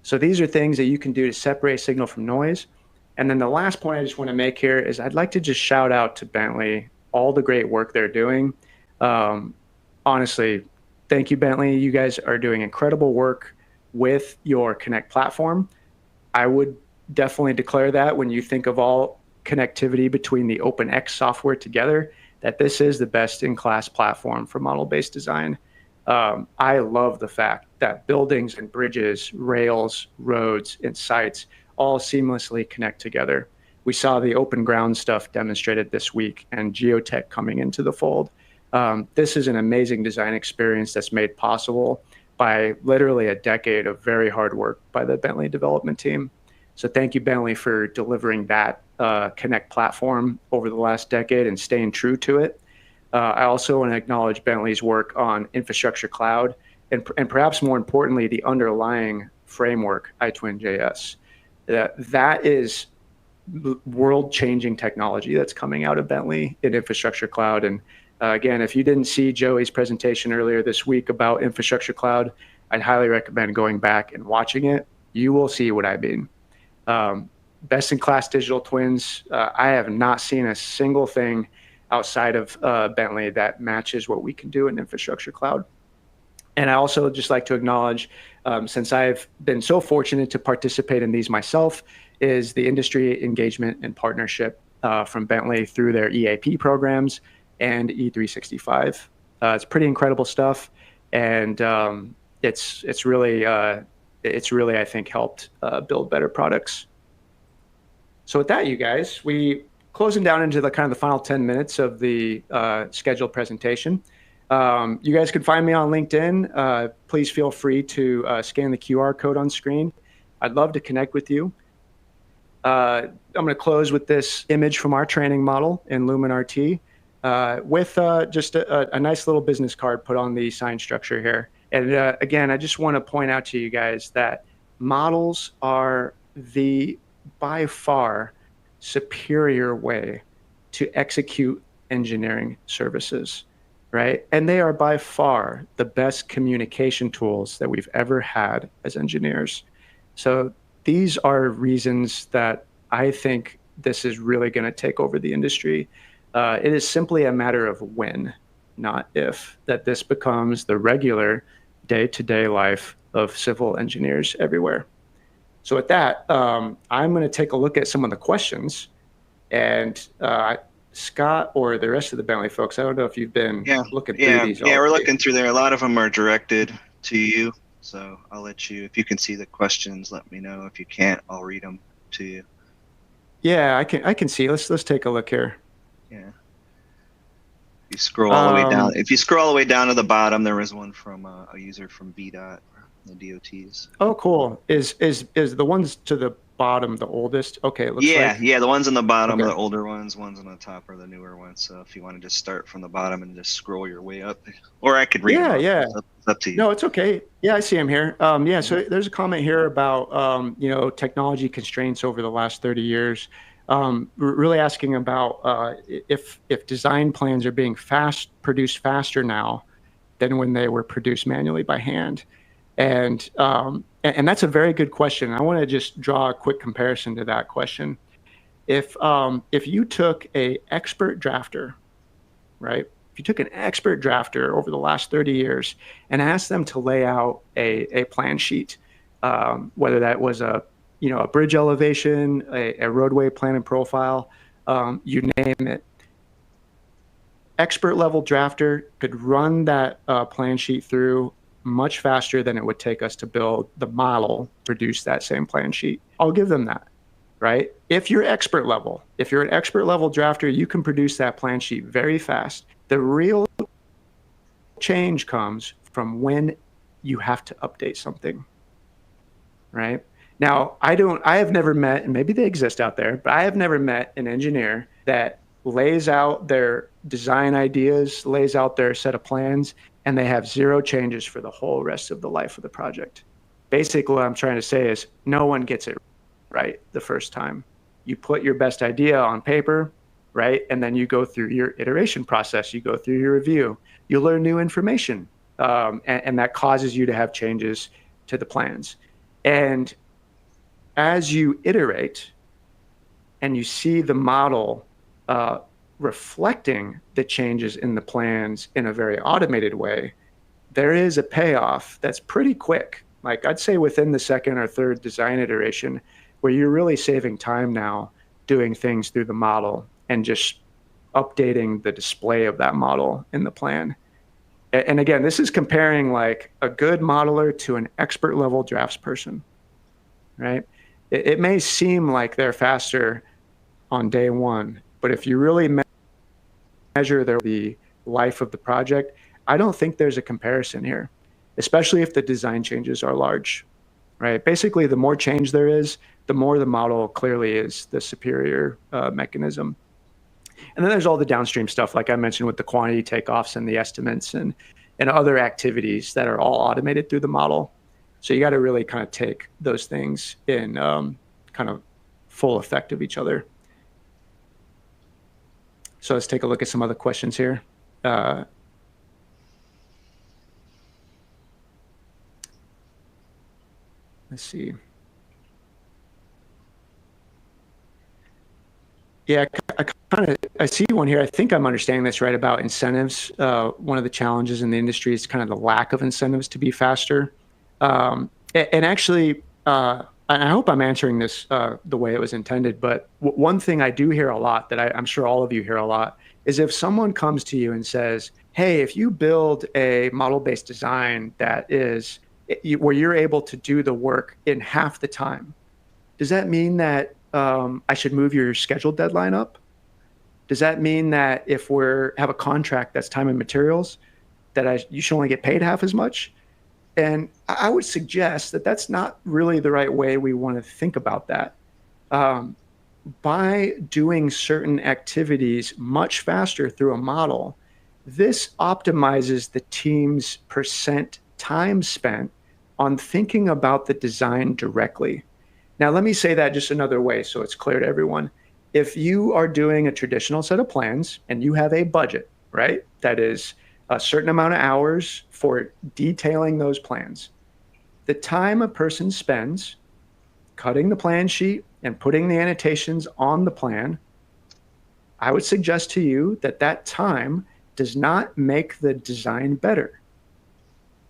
So these are things that you can do to separate signal from noise. And then the last point I just want to make here is I'd like to just shout out to Bentley, all the great work they're doing. Honestly, thank you, Bentley. You guys are doing incredible work with your Connect platform. I would definitely declare that when you think of all connectivity between the OpenX software together, that this is the best in class platform for model-based design. I love the fact that buildings and bridges, rails, roads, and sites all seamlessly connect together. We saw the open ground stuff demonstrated this week and geotech coming into the fold. This is an amazing design experience that's made possible by literally a decade of very hard work by the Bentley development team. So thank you, Bentley, for delivering that Connect platform over the last decade and staying true to it. I also want to acknowledge Bentley's work on Infrastructure Cloud. and perhaps more importantly, the underlying framework, iTwin.js. That is world-changing technology that's coming out of Bentley in infrastructure cloud. And again, if you didn't see Joey's presentation earlier this week about infrastructure cloud, I'd highly recommend going back and watching it. You will see what I mean. Best-in-class digital twins. I have not seen a single thing outside of Bentley that matches what we can do in infrastructure cloud. And I also just like to acknowledge, since I've been so fortunate to participate in these myself, is the industry engagement and partnership from Bentley through their EAP programs and E365. It's pretty incredible stuff, and it's really I think helped build better products. So with that, you guys, we closing down into the kind of the final 10 minutes of the scheduled presentation. You guys can find me on LinkedIn. Please feel free to scan the QR code on screen. I'd love to connect with you. I'm going to close with this image from our training model in Lumen RT with just a nice little business card put on the sign structure here. And again, I just want to point out to you guys that models are the by far superior way to execute engineering services, right? And they are by far the best communication tools that we've ever had as engineers. So these are reasons that I think this is really going to take over the industry. It is simply a matter of when, not if, that this becomes the regular day-to-day life of civil engineers everywhere. So with that, I'm going to take a look at some of the questions. And Scott or the rest of the Bentley folks, I don't know if you've been looking through these. Yeah, we're looking through there. A lot of them are directed to you. So I'll let you, if you can see the questions, let me know. If you can't, I'll read them to you. Yeah, I can see. Let's take a look here. Yeah. If you scroll all the way down, to the bottom, there was one from a user from BDOT, the DOTs. Oh, cool. Is the ones to the bottom the oldest? Okay, it looks like. Yeah, the ones on the bottom are the older ones on the top are the newer ones. So if you want to just start from the bottom and just scroll your way up, or I could read them. Yeah. It's up to you. No, it's okay. Yeah, I see him here. So there's a comment here about technology constraints over the last 30 years. Really asking about if design plans are being produced faster now than when they were produced manually by hand. And that's a very good question. I want to just draw a quick comparison to that question. If you took an expert drafter, right? If you took an expert drafter over the last 30 years and asked them to lay out a plan sheet, whether that was a bridge elevation, a roadway plan and profile, you name it, expert level drafter could run that plan sheet through much faster than it would take us to build the model, produce that same plan sheet. I'll give them that, right? If you're an expert level drafter, you can produce that plan sheet very fast. The real change comes from when you have to update something, right? Now, I have never met, and maybe they exist out there, but I have never met an engineer that lays out their design ideas, lays out their set of plans, and they have zero changes for the whole rest of the life of the project. Basically, what I'm trying to say is no one gets it right the first time. You put your best idea on paper, right? And then you go through your iteration process. You go through your review. You learn new information, and that causes you to have changes to the plans. And as you iterate and you see the model reflecting the changes in the plans in a very automated way, there is a payoff that's pretty quick. Like I'd say within the second or third design iteration, where you're really saving time now doing things through the model and just updating the display of that model in the plan. And again, this is comparing like a good modeler to an expert level draftsperson, right? It may seem like they're faster on day one, but if you really measure the life of the project, I don't think there's a comparison here, especially if the design changes are large, right? Basically, the more change there is, the more the model clearly is the superior mechanism. And then there's all the downstream stuff, like I mentioned, with the quantity takeoffs and the estimates and and other activities that are all automated through the model. So you got to really kind of take those things in kind of full effect of each other. So let's take a look at some other questions here. Let's see. Yeah, I see one here. I think I'm understanding this right about incentives. One of the challenges in the industry is kind of the lack of incentives to be faster. And actually, and I hope I'm answering this the way it was intended. But one thing I do hear a lot that I'm sure all of you hear a lot is if someone comes to you and says, "Hey, if you build a model-based design that is where you're able to do the work in half the time, does that mean that I should move your scheduled deadline up? Does that mean that if we have a contract that's time and materials, that you should only get paid half as much?" And I would suggest that that's not really the right way we want to think about that. By doing certain activities much faster through a model, this optimizes the team's percent time spent on thinking about the design directly. Now, let me say that just another way so it's clear to everyone. If you are doing a traditional set of plans and you have a budget, right, that is a certain amount of hours for detailing those plans, the time a person spends cutting the plan sheet and putting the annotations on the plan, I would suggest to you that that time does not make the design better.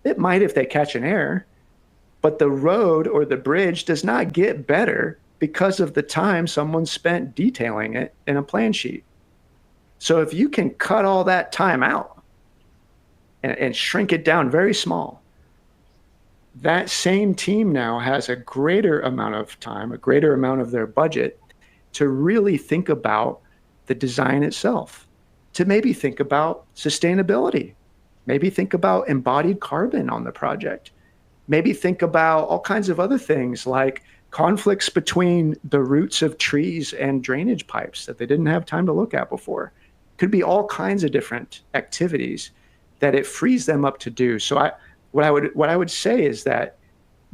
It might if they catch an error, but the road or the bridge does not get better because of the time someone spent detailing it in a plan sheet. So if you can cut all that time out and shrink it down very small, that same team now has a greater amount of time, a greater amount of their budget to really think about the design itself, to maybe think about sustainability, maybe think about embodied carbon on the project, maybe think about all kinds of other things like conflicts between the roots of trees and drainage pipes that they didn't have time to look at before. Could be all kinds of different activities that it frees them up to do. So what I would say is that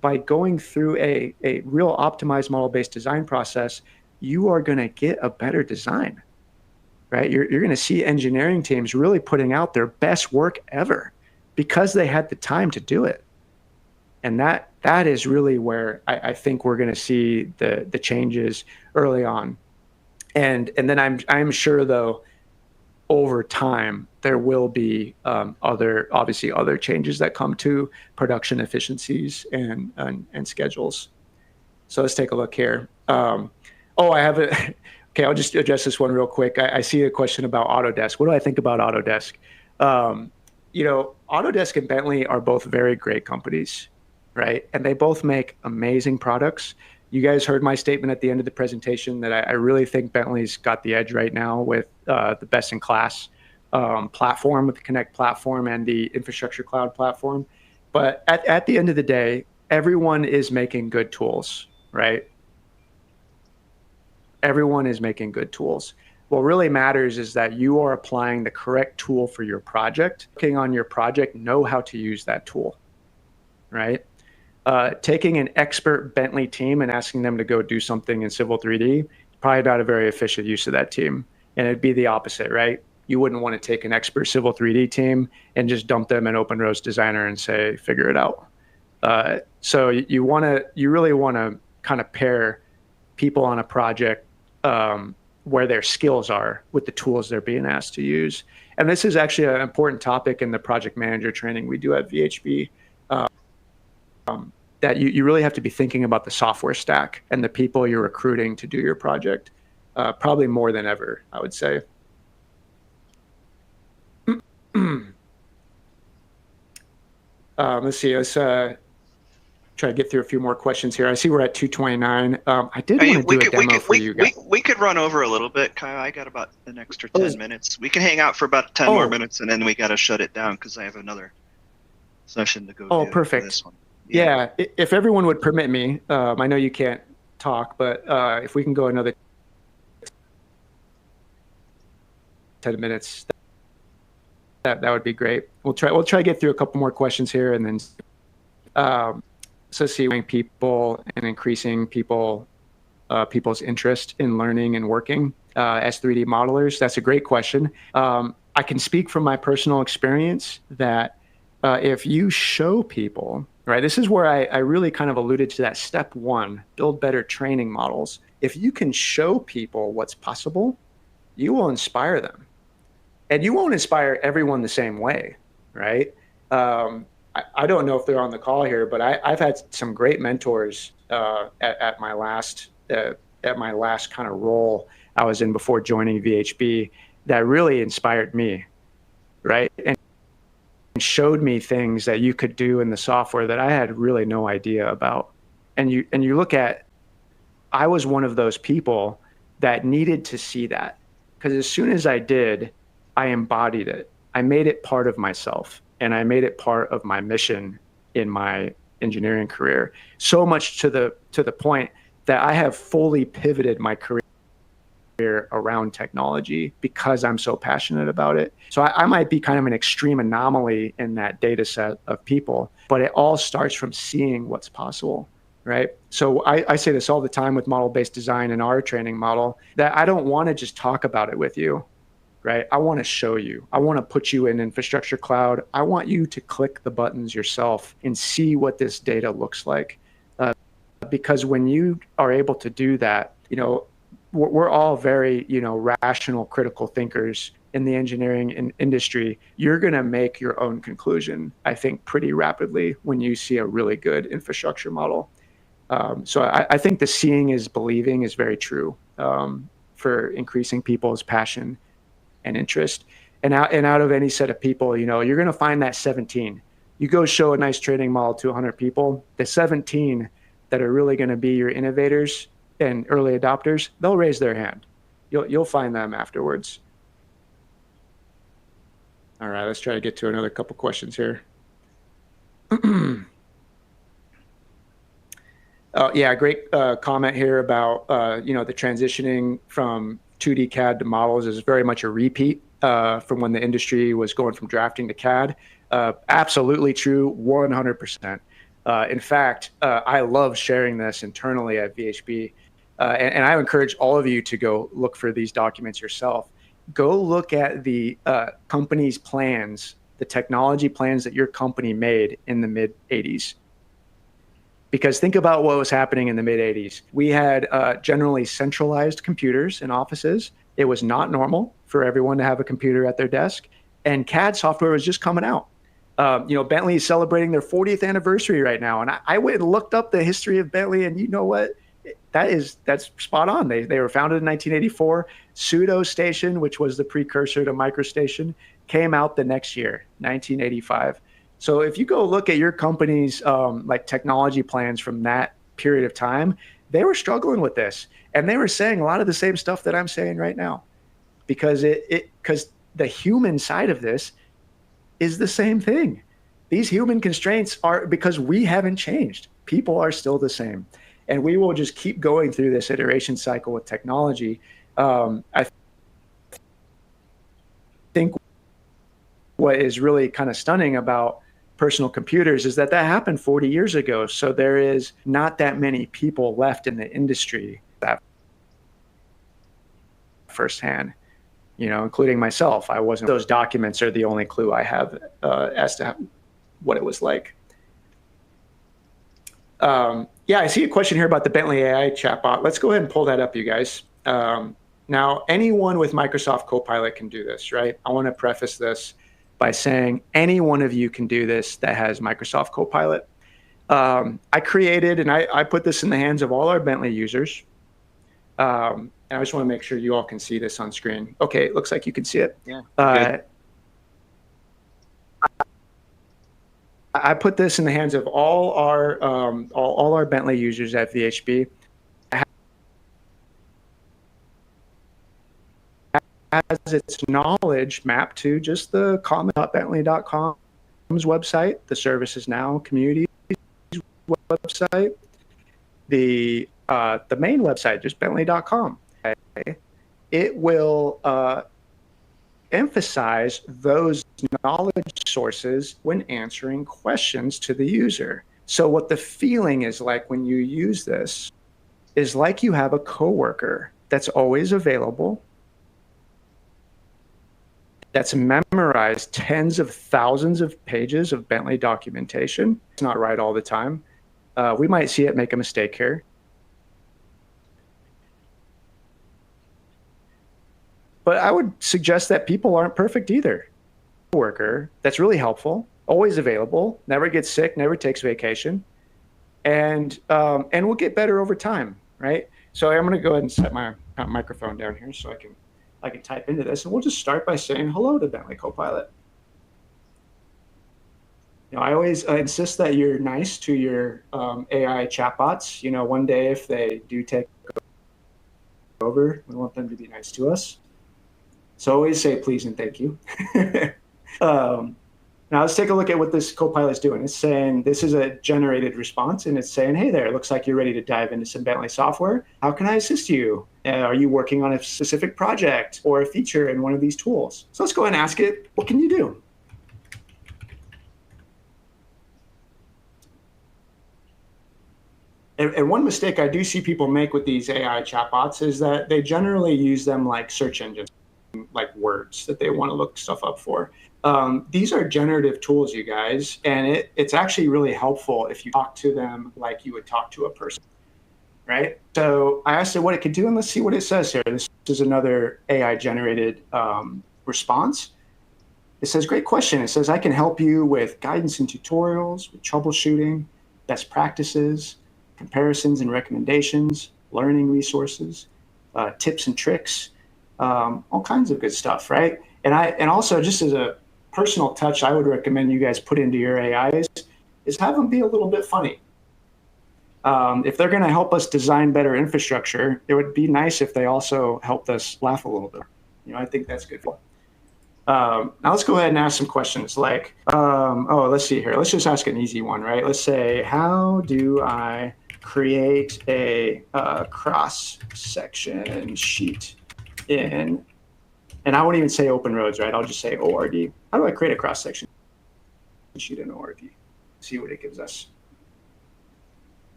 by going through a real optimized model-based design process, you are going to get a better design, right? You're going to see engineering teams really putting out their best work ever because they had the time to do it. And that is really where I think we're going to see the changes early on. And then I'm sure though, over time, there will be obviously other changes that come to production efficiencies and schedules. So let's take a look here. I have a, okay, I'll just address this one real quick. I see a question about Autodesk. What do I think about Autodesk? Autodesk and Bentley are both very great companies, right? And they both make amazing products. You guys heard my statement at the end of the presentation that I really think Bentley's got the edge right now with the best-in-class platform, with the Connect platform and the infrastructure cloud platform. But at the end of the day, everyone is making good tools, right? Everyone is making good tools. What really matters is that you are applying the correct tool for your project. Working on your project, know how to use that tool, right? Taking an expert Bentley team and asking them to go do something in Civil 3D, probably not a very efficient use of that team. And it'd be the opposite, right? You wouldn't want to take an expert Civil 3D team and just dump them in OpenRose Designer and say, figure it out. So you really want to kind of pair people on a project where their skills are with the tools they're being asked to use. And this is actually an important topic in the project manager training we do at VHB. That you really have to be thinking about the software stack and the people you're recruiting to do your project, probably more than ever, I would say. Let's see. Let's try to get through a few more questions here. I see we're at 2:29. I did want to do a demo for you guys. We could run over a little bit, Kyle. I got about an extra 10 minutes. We can hang out for about 10 more minutes, and then we got to shut it down because I have another session to go to. Oh, perfect. This one. Yeah, if everyone would permit me, I know you can't talk, but if we can go another 10 minutes. that would be great. We'll try to get through a couple more questions here, and then so seeing people and increasing people's interest in learning and working as 3D modelers. That's a great question. I can speak from my personal experience that if you show people, right, this is where I really kind of alluded to that step one, build better training models. If you can show people what's possible, you will inspire them. And you won't inspire everyone the same way, right? I don't know if they're on the call here, but I've had some great mentors at my last kind of role I was in before joining VHB that really inspired me, right? And showed me things that you could do in the software that I had really no idea about. And you look at, I was one of those people that needed to see that, because as soon as I did, I embodied it. I made it part of myself, and I made it part of my mission in my engineering career. So much to the point that I have fully pivoted my career around technology because I'm so passionate about it. So I might be kind of an extreme anomaly in that data set of people, but it all starts from seeing what's possible, right? So I say this all the time with model-based design and our training model, that I don't want to just talk about it with you, right? I want to show you. I want to put you in infrastructure cloud. I want you to click the buttons yourself and see what this data looks like. Because when you are able to do that, we're all very, rational, critical thinkers in the engineering industry. You're going to make your own conclusion, I think, pretty rapidly when you see a really good infrastructure model. So I think the seeing is believing is very true for increasing people's passion and interest. And out of any set of people, you're going to find that 17. You go show a nice training model to 100 people, the 17 that are really going to be your innovators and early adopters, they'll raise their hand. You'll find them afterwards. All right, let's try to get to another couple questions here. Yeah, great comment here about the transitioning from 2D CAD to models is very much a repeat from when the industry was going from drafting to CAD. Absolutely true, 100%. In fact, I love sharing this internally at VHB, and I encourage all of you to go look for these documents yourself. Go look at the company's plans, the technology plans that your company made in the mid-'80s. Because think about what was happening in the mid-'80s. We had generally centralized computers in offices. It was not normal for everyone to have a computer at their desk, and CAD software was just coming out. Bentley is celebrating their 40th anniversary right now, and I went and looked up the history of Bentley, and you know what? That's spot on. They were founded in 1984. Pseudo Station, which was the precursor to MicroStation, came out the next year, 1985. So if you go look at your company's like technology plans from that period of time, they were struggling with this, and they were saying a lot of the same stuff that I'm saying right now, because because the human side of this is the same thing. These human constraints are because we haven't changed. People are still the same, and we will just keep going through this iteration cycle with technology. I think what is really kind of stunning about personal computers is that happened 40 years ago. So there is not that many people left in the industry that firsthand, including myself. I wasn't. Those documents are the only clue I have as to what it was like. Yeah, I see a question here about the Bentley AI chatbot. Let's go ahead and pull that up, you guys. Now, anyone with Microsoft Copilot can do this, right? I want to preface this by saying any one of you can do this that has Microsoft Copilot. I created, and I put this in the hands of all our Bentley users. And I just want to make sure you all can see this on screen. Okay, it looks like you can see it. Yeah. I put this in the hands of all our Bentley users at VHB. Has its knowledge mapped to just the common.bentley.com's website, the Services Now community website, the main website, just bentley.com. Okay. It will emphasize those knowledge sources when answering questions to the user. So what the feeling is like when you use this is like you have a coworker that's always available, that's memorized tens of thousands of pages of Bentley documentation. It's not right all the time. We might see it make a mistake here. But I would suggest that people aren't perfect either. Worker that's really helpful, always available, never gets sick, never takes vacation, and we'll get better over time, right? So I'm going to go ahead and set my microphone down here so I can type into this, and we'll just start by saying hello to Bentley Copilot. You know, I always insist that you're nice to your AI chatbots. You know, one day if they do take over, we want them to be nice to us. So always say please and thank you. Now let's take a look at what this Copilot is doing. It's saying this is a generated response, and it's saying, hey there, it looks like you're ready to dive into some Bentley software. How can I assist you? Are you working on a specific project or a feature in one of these tools? So let's go ahead and ask it, what can you do? And one mistake I do see people make with these AI chatbots is that they generally use them like search engines, like words that they want to look stuff up for. These are generative tools, you guys, and it's actually really helpful if you talk to them like you would talk to a person, right? So I asked it what it could do, and let's see what it says here. This is another AI-generated response. It says, great question. It says, I can help you with guidance and tutorials, with troubleshooting, best practices, comparisons and recommendations, learning resources, tips and tricks, all kinds of good stuff, right? And also just as a personal touch, I would recommend you guys put into your AIs is have them be a little bit funny. If they're going to help us design better infrastructure, it would be nice if they also helped us laugh a little bit. You know, I think that's good. Now let's go ahead and ask some questions like, let's see here. Let's just ask an easy one, right? Let's say, how do I create a cross-section sheet in, and I won't even say open roads, right? I'll just say ORD. How do I create a cross-section sheet in ORD? See what it gives us.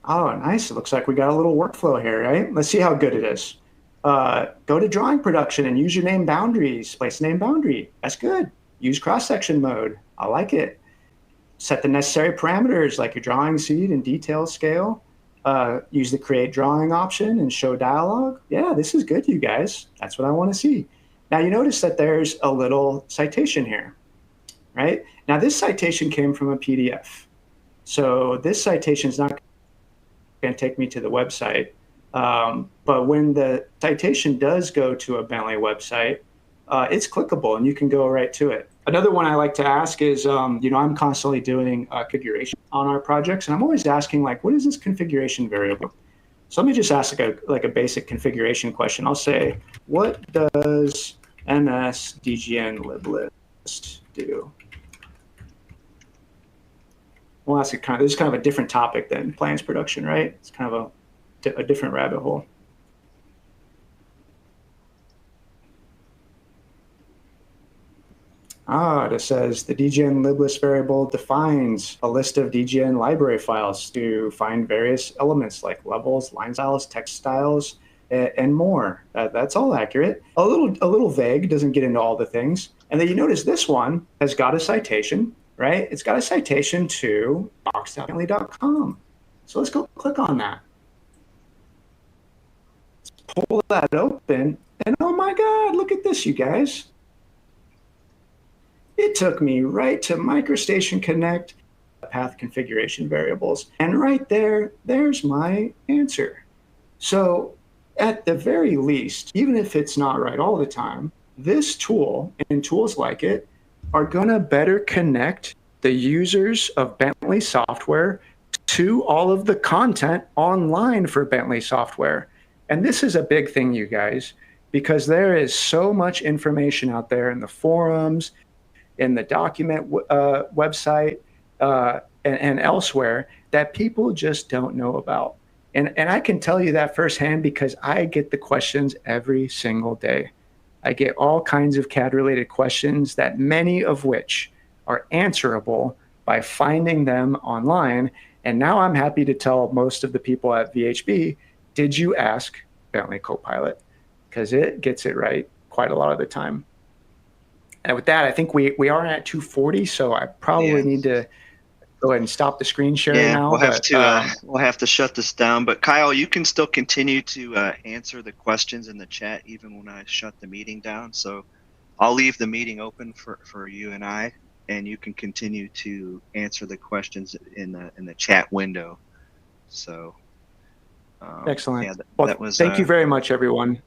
Oh, nice. It looks like we got a little workflow here, right? Let's see how good it is. Go to drawing production and use your name boundaries. Place a name boundary. That's good. Use cross-section mode. I like it. Set the necessary parameters like your drawing seed and detail scale. Use the create drawing option and show dialog. Yeah, this is good, you guys. That's what I want to see. Now you notice that there's a little citation here, right? Now this citation came from a PDF. So this citation is not going to take me to the website. But when the citation does go to a Bentley website, it's clickable and you can go right to it. Another one I like to ask is, you know, I'm constantly doing configuration on our projects, and I'm always asking, like, what is this configuration variable? So let me just ask like a basic configuration question. I'll say, what does ms dgn liblist do? Well, that's this is kind of a different topic than plans production, right? It's kind of a different rabbit hole. It says the dgn liblist variable defines a list of dgn library files to find various elements like levels, line styles, text styles, and more. That's all accurate. A little vague, doesn't get into all the things. And then you notice this one has got a citation, right? It's got a citation to docs.bentley.com. So let's go click on that. Let's pull that open, and oh my God, look at this, you guys. It took me right to MicroStation Connect path configuration variables. And right there, there's my answer. So at the very least, even if it's not right all the time, this tool and tools like it are going to better connect the users of Bentley software to all of the content online for Bentley software. And this is a big thing, you guys, because there is so much information out there in the forums, in the document website, and elsewhere that people just don't know about. And I can tell you that firsthand because I get the questions every single day. I get all kinds of CAD related questions that many of which are answerable by finding them online. And now I'm happy to tell most of the people at VHB, did you ask Bentley Copilot? Because it gets it right quite a lot of the time. And with that, I think we are at 2:40, so I probably Yeah. need to go ahead and stop the screen share Yeah, now. But we'll have to shut this down. But Kyle, you can still continue to answer the questions in the chat even when I shut the meeting down. So I'll leave the meeting open for you and I, and you can continue to answer the questions in the chat window. So excellent. yeah, that Well, was thank you very much, everyone.